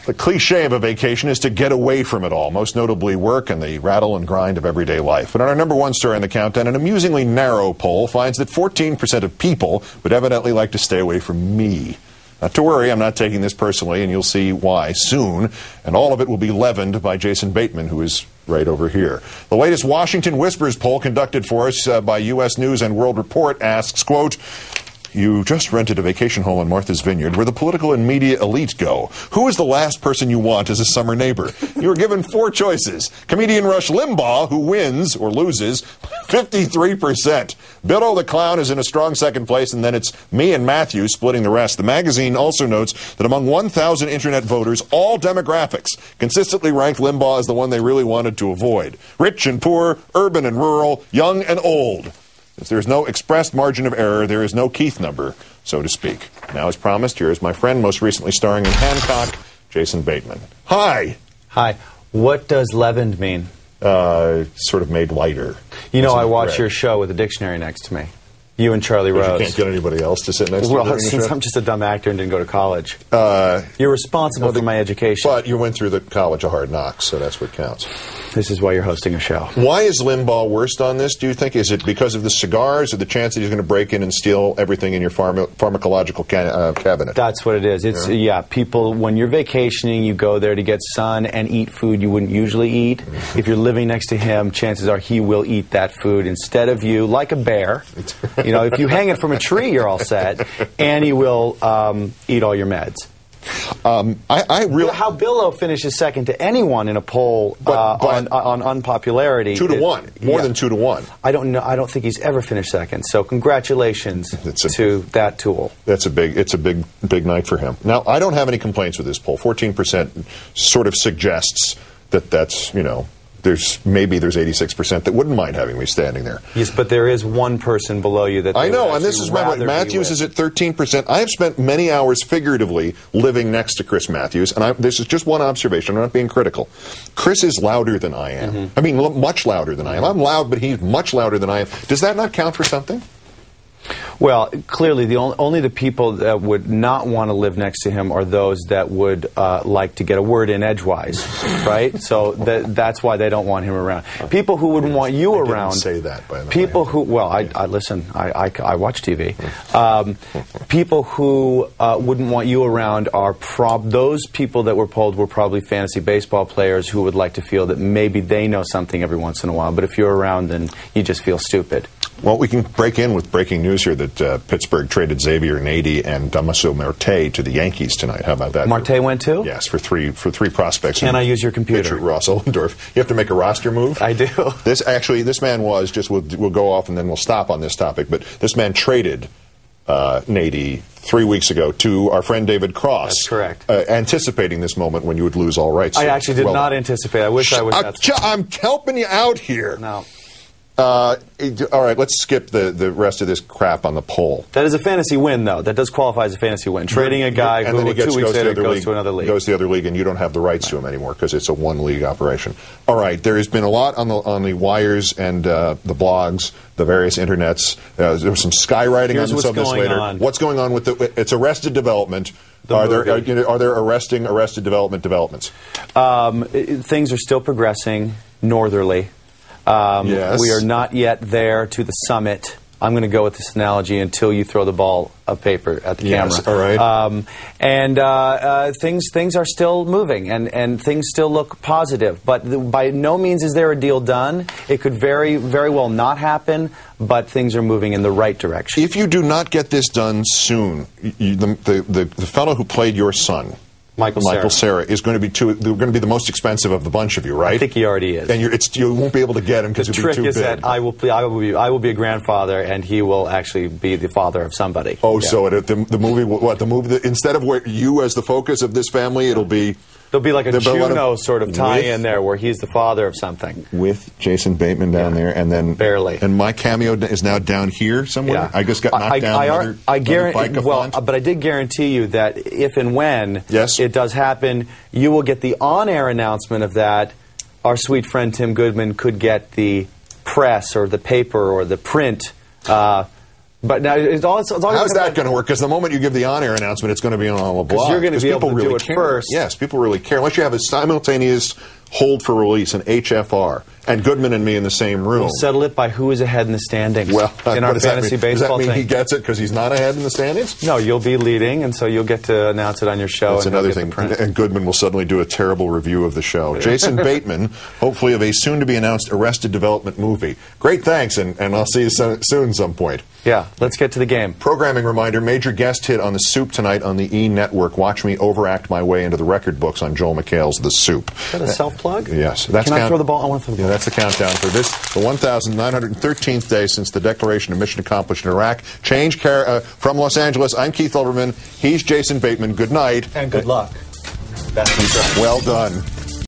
The cliche of a vacation is to get away from it all, most notably work and the rattle and grind of everyday life. But on our number one story in the countdown, an amusingly narrow poll finds that 14% of people would evidently like to stay away from me. Not to worry, I'm not taking this personally, and you'll see why soon. And all of it will be leavened by Jason Bateman, who is right over here. The latest Washington Whispers poll conducted for us by U.S. News and World Report asks, quote, "You just rented a vacation home on Martha's Vineyard where the political and media elite go. Who is the last person you want as a summer neighbor?" You were given 4 choices. Comedian Rush Limbaugh, who wins or loses 53%. Billo the Clown is in a strong second place, and then it's me and Matthew splitting the rest. The magazine also notes that among 1,000 internet voters, all demographics consistently ranked Limbaugh as the one they really wanted to avoid. Rich and poor, urban and rural, young and old. If there is no expressed margin of error, there is no Keith number, so to speak. Now, as promised, here is my friend, most recently starring in Hancock, Jason Bateman. Hi. Hi. What does leavened mean? Sort of made lighter. You know, I watch your show with a dictionary next to me. You and Charlie Rose. You can't get anybody else to sit next to you. Well, since I'm just a dumb actor and didn't go to college. You're responsible for my education. But you went through the College of Hard Knocks, so that's what counts. This is why you're hosting a show. Why is Limbaugh worst on this, do you think? Is it because of the cigars or the chance that he's going to break in and steal everything in your pharmacological cabinet? That's what it is. It's, yeah, people, when you're vacationing, you go there to get sun and eat food you wouldn't usually eat. If you're living next to him, chances are he will eat that food instead of you, like a bear. You know, if you hang it from a tree, you're all set, and he will eat all your meds. How Billo finishes second to anyone in a poll on unpopularity. 2 to 1, more than 2 to 1. I don't know. I don't think he's ever finished second. So congratulations to that tool. It's a big night for him. Now, I don't have any complaints with this poll. 14% sort of suggests that that's, you know, there's 86% that wouldn't mind having me standing there. Yes, but there is one person below you that I know, and this is Matthews is at 13%. I have spent many hours figuratively living next to Chris Matthews, and this is just one observation. I'm not being critical. Chris is louder than I am. Mm-hmm. I mean, much louder than I am. I'm loud, but he's much louder than I am. Does that not count for something? Well, clearly, only the people that would not want to live next to him are those that would like to get a word in edgewise, right? So that's why they don't want him around. People who wouldn't want you around. Didn't say that, by the way. People who, well, I listen. I watch TV. People who wouldn't want you around are those people that were polled were probably fantasy baseball players who would like to feel that maybe they know something every once in a while. But if you're around, then you just feel stupid. Well, we can break in with breaking news here that Pittsburgh traded Xavier Nady and Damaso Marte to the Yankees tonight. How about that? Marte went too? Yes, for three prospects. Can I use your computer? Ross Ollendorf. You have to make a roster move? I do. This man was, just we'll go off and then we'll stop on this topic, but this man traded Nady 3 weeks ago to our friend David Cross. That's correct. Anticipating this moment when you would lose all rights. I actually did not anticipate. I wish I was that. I'm helping you out here. No. All right, let's skip the rest of this crap on the poll. That is a fantasy win, though. That does qualify as a fantasy win. Trading a guy who 2 weeks later goes to another league. Goes to the other league, and you don't have the rights to him anymore because it's a one-league operation. All right, there has been a lot on the wires and the blogs, the various internets. There was some skywriting on some of this later. What's going on with it's Arrested Development. Are there Arrested Development developments? Things are still progressing northerly. Yes. We are not yet there to the summit. I'm going to go with this analogy until you throw the ball of paper at the camera. All right. Things are still moving, and things still look positive. But by no means is there a deal done. It could very, very well not happen, but things are moving in the right direction. If you do not get this done soon, the fellow who played your son, Michael Cera is going to be the most expensive of the bunch of you, right? I think he already is. And you won't be able to get him because he'll be too big. The trick is that I will be a grandfather, and he will actually be the father of somebody. Oh, yeah. So the movie instead of where you as the focus of this family, it'll be. There'll be like a Juno sort of tie-in there where he's the father of something. With Jason Bateman down there, and then barely. And my cameo is now down here somewhere. Yeah. I just got knocked down. But I did guarantee you that if and when it does happen, you will get the on-air announcement of that. Our sweet friend Tim Goodman could get the press or the paper or the print But now it's all how's that going to work? Because the moment you give the on-air announcement, it's going to be on all the blogs. You're going to be able to do it first. Yes, people really care. Unless you have a simultaneous hold for release, an HFR, and Goodman and me in the same room. We'll settle it by who is ahead in the standings. Well, in our fantasy baseball does that mean thing. he gets it because he's not ahead in the standings? No, you'll be leading, and so you'll get to announce it on your show. That's another thing. And Goodman will suddenly do a terrible review of the show. Jason Bateman, hopefully of a soon-to-be-announced Arrested Development movie. Great, thanks, and I'll see you soon some point. Yeah, let's get to the game. Programming reminder, major guest hit on The Soup tonight on the E! Network. Watch me overact my way into the record books on Joel McHale's The Soup. Is that a self-plug? Yes. Can I throw the ball? I want to throw the ball. Yeah, that's the countdown for this, the 1,913th day since the declaration of mission accomplished in Iraq. From Los Angeles, I'm Keith Olbermann. He's Jason Bateman. Good night. And good luck. That's well done.